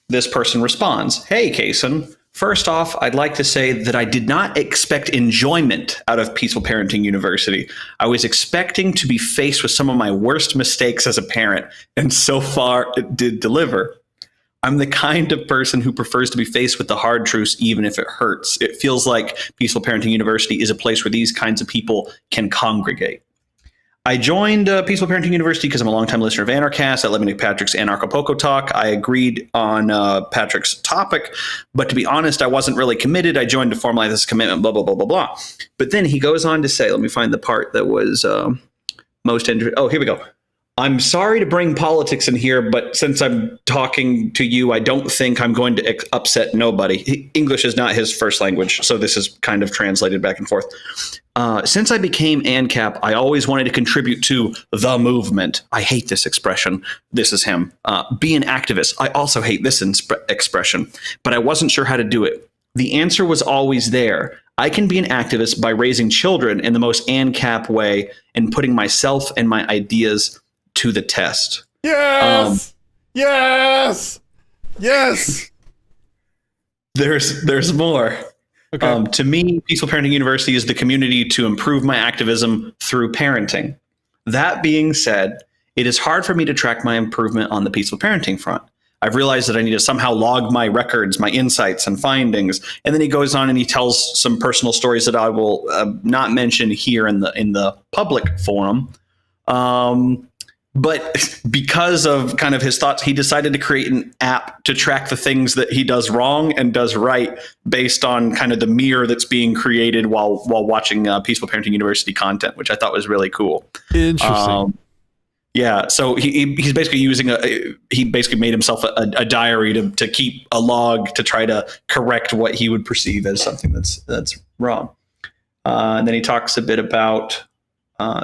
This person responds, "Hey, Kason. First off, I'd like to say that I did not expect enjoyment out of Peaceful Parenting University. I was expecting to be faced with some of my worst mistakes as a parent, and so far it did deliver. I'm the kind of person who prefers to be faced with the hard truths, even if it hurts. It feels like Peaceful Parenting University is a place where these kinds of people can congregate. I joined Peaceful Parenting University because I'm a longtime listener of Anarchast. I love Nick Patrick's Anarcho-Poco talk. I agreed on Patrick's topic, but to be honest, I wasn't really committed. I joined to formalize this commitment, blah, blah, blah, blah, blah." But then he goes on to say, let me find the part that was most interesting. Oh, here we go. "I'm sorry to bring politics in here, but since I'm talking to you, I don't think I'm going to upset nobody." English is not his first language, so this is kind of translated back and forth. "Since I became ANCAP, I always wanted to contribute to the movement." I hate this expression. This is him. "Be an activist." I also hate this expression, but I wasn't sure how to do it. The answer was always there. I can be an activist by raising children in the most ANCAP way and putting myself and my ideas to the test. Yes! Yes! Yes! There's more. Okay. To me, Peaceful Parenting University is the community to improve my activism through parenting. That being said, it is hard for me to track my improvement on the peaceful parenting front. I've realized that I need to somehow log my records, my insights and findings. And then he goes on and he tells some personal stories that I will not mention here in the public forum. But because of kind of his thoughts, he decided to create an app to track the things that he does wrong and does right based on kind of the mirror that's being created while watching Peaceful Parenting University content, which I thought was really cool. Interesting. Yeah, so he's basically he basically made himself a diary to keep a log to try to correct what he would perceive as something that's wrong. And then he talks a bit about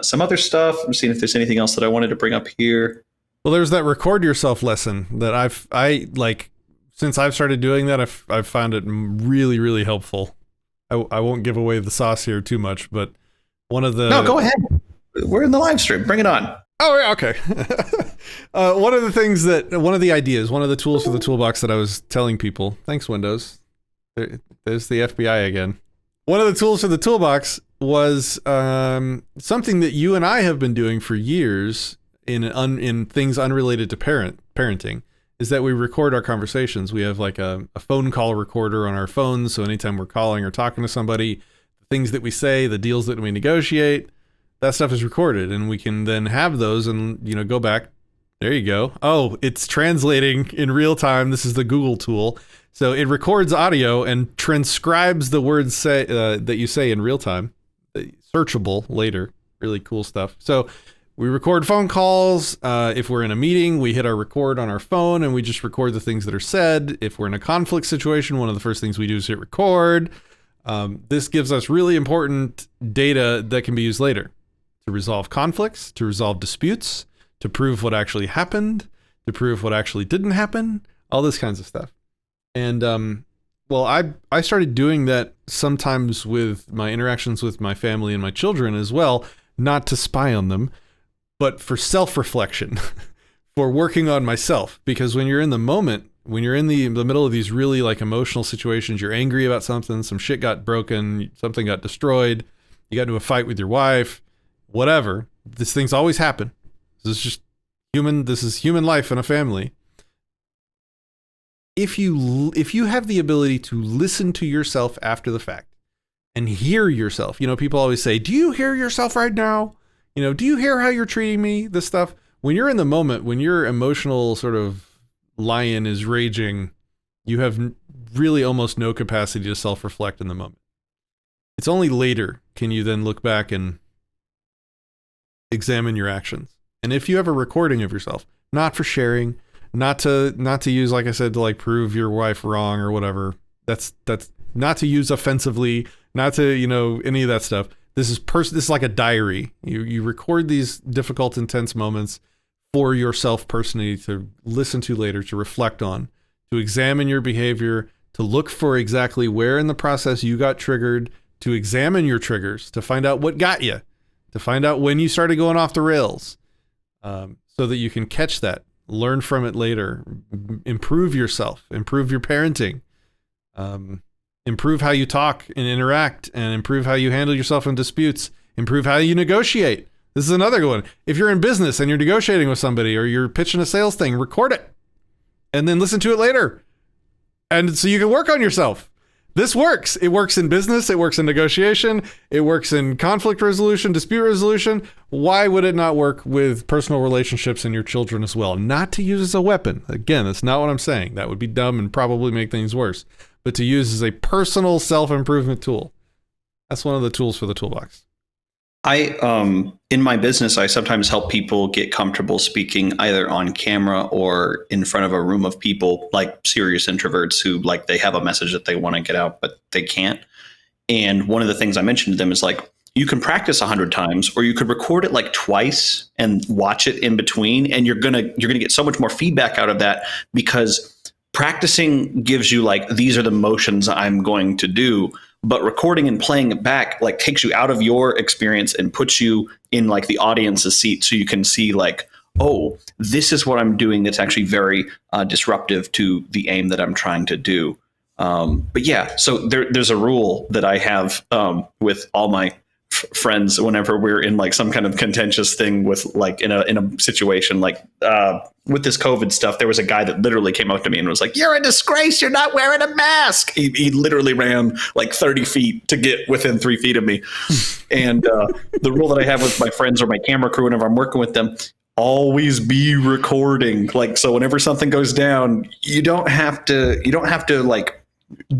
some other stuff. I'm seeing if there's anything else that I wanted to bring up here. Well, there's that record yourself lesson that I like since I've started doing that. I've found it really, really helpful. I won't give away the sauce here too much, but one of the No, go ahead. We're in the live stream. Bring it on. Oh, yeah, okay. One of the ideas, one of the tools for the toolbox that I was telling people. Thanks, Windows. There's the FBI again. One of the tools for the toolbox was something that you and I have been doing for years in things unrelated to parenting, is that we record our conversations. We have like a phone call recorder on our phones, so anytime we're calling or talking to somebody, the things that we say, the deals that we negotiate, that stuff is recorded, and we can then have those and go back. There you go. Oh, it's translating in real time. This is the Google tool. So it records audio and transcribes the words that you say in real time. Searchable later. Really cool stuff. So we record phone calls. If we're in a meeting, we hit our record on our phone and we just record the things that are said. If we're in a conflict situation, one of the first things we do is hit record. This gives us really important data that can be used later to resolve conflicts, to resolve disputes, to prove what actually happened, to prove what actually didn't happen, all this kinds of stuff. And well, I started doing that sometimes with my interactions with my family and my children as well, not to spy on them, but for self-reflection, for working on myself. Because when you're in the moment, when you're in the middle of these really like emotional situations, you're angry about something, some shit got broken, something got destroyed, you got into a fight with your wife, whatever. These things always happen. This is just human. This is human life in a family. If you have the ability to listen to yourself after the fact and hear yourself, people always say, do you hear yourself right now? Do you hear how you're treating me? This stuff. When you're in the moment, when your emotional sort of lion is raging, you have really almost no capacity to self-reflect in the moment. It's only later can you then look back and examine your actions. And if you have a recording of yourself, not for sharing, not to use, like I said, to like prove your wife wrong or whatever. That's not to use offensively, not to, any of that stuff. This is like a diary. You record these difficult, intense moments for yourself personally to listen to later, to reflect on, to examine your behavior, to look for exactly where in the process you got triggered, to examine your triggers, to find out what got you, to find out when you started going off the rails, so that you can catch that learn from it later, improve yourself, improve your parenting, improve how you talk and interact, and improve how you handle yourself in disputes, improve how you negotiate. This is another one. If you're in business and you're negotiating with somebody or you're pitching a sales thing, record it and then listen to it later. And so you can work on yourself. This works. It works in business. It works in negotiation. It works in conflict resolution, dispute resolution. Why would it not work with personal relationships and your children as well? Not to use as a weapon. Again, that's not what I'm saying. That would be dumb and probably make things worse. But to use as a personal self-improvement tool. That's one of the tools for the toolbox. In my business, I sometimes help people get comfortable speaking either on camera or in front of a room of people, like serious introverts who like they have a message that they want to get out, but they can't. And one of the things I mentioned to them is like, you can practice 100 times, or you could record it like twice and watch it in between. And you're going to get so much more feedback out of that, because practicing gives you like, these are the motions I'm going to do. But recording and playing it back like takes you out of your experience and puts you in like the audience's seat, so you can see like, oh, this is what I'm doing that's actually very disruptive to the aim that I'm trying to do. But yeah, so there's a rule that I have with all my friends whenever we're in like some kind of contentious thing with like in a situation like with this COVID stuff. There was a guy that literally came up to me and was like, "You're a disgrace. You're not wearing a mask." He literally ran like 30 feet to get within 3 feet of me. And the rule that I have with my friends or my camera crew whenever I'm working with them, always be recording. Like, so whenever something goes down, you don't have to like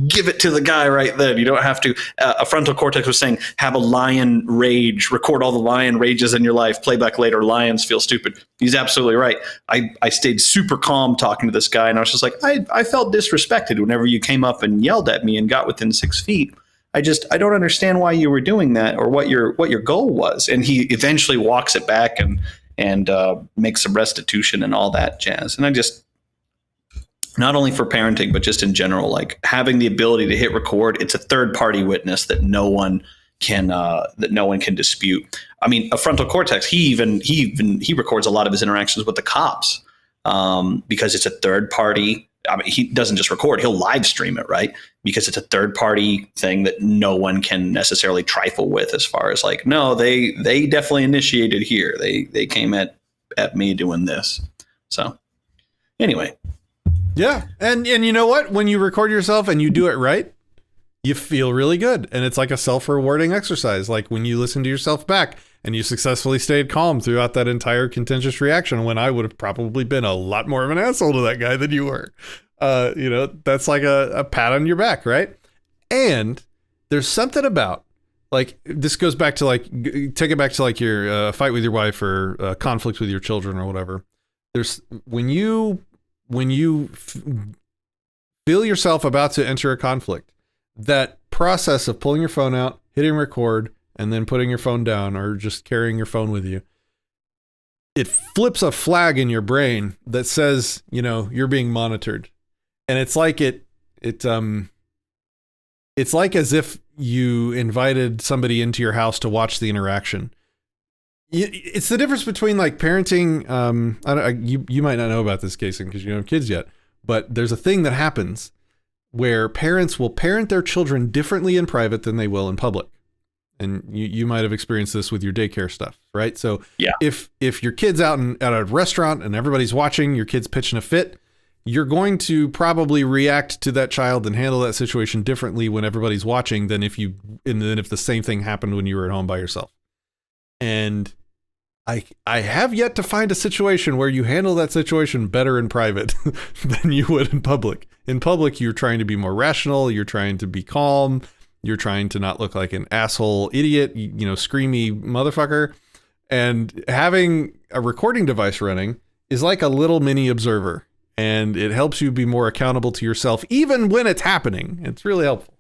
give it to the guy right then. You don't have to. A frontal cortex was saying, have a lion rage, record all the lion rages in your life, playback later, lions feel stupid. He's absolutely right. I stayed super calm talking to this guy, and I was just like, I felt disrespected whenever you came up and yelled at me and got within 6 feet. I don't understand why you were doing that, or what your goal was. And he eventually walks it back and makes some restitution and all that jazz. And I just, not only for parenting, but just in general, like having the ability to hit record, it's a third party witness that no one can dispute. I mean, a frontal cortex, he records a lot of his interactions with the cops because it's a third party. I mean, he doesn't just record, he'll live stream it, right? Because it's a third party thing that no one can necessarily trifle with, as far as like, no, they definitely initiated here. They came at me doing this. So anyway. Yeah. And you know what? When you record yourself and you do it right, you feel really good. And it's like a self-rewarding exercise. Like when you listen to yourself back and you successfully stayed calm throughout that entire contentious reaction, when I would have probably been a lot more of an asshole to that guy than you were. That's like a pat on your back, right? And there's something about, like, this goes back to like, take it back to like your fight with your wife or conflict with your children or whatever. There's when you feel yourself about to enter a conflict, that process of pulling your phone out, hitting record, and then putting your phone down or just carrying your phone with you, it flips a flag in your brain that says, you're being monitored. And it's like it's like as if you invited somebody into your house to watch the interaction. It's the difference between like parenting. You might not know about this, Kason, because you don't have kids yet, but there's a thing that happens where parents will parent their children differently in private than they will in public. And you might have experienced this with your daycare stuff, right? So yeah. If your kid's out at a restaurant and everybody's watching, your kid's pitching a fit, you're going to probably react to that child and handle that situation differently when everybody's watching than if the same thing happened when you were at home by yourself. And I have yet to find a situation where you handle that situation better in private than you would in public. In public, you're trying to be more rational. You're trying to be calm. You're trying to not look like an asshole idiot, screamy motherfucker. And having a recording device running is like a little mini observer. And it helps you be more accountable to yourself, even when it's happening. It's really helpful.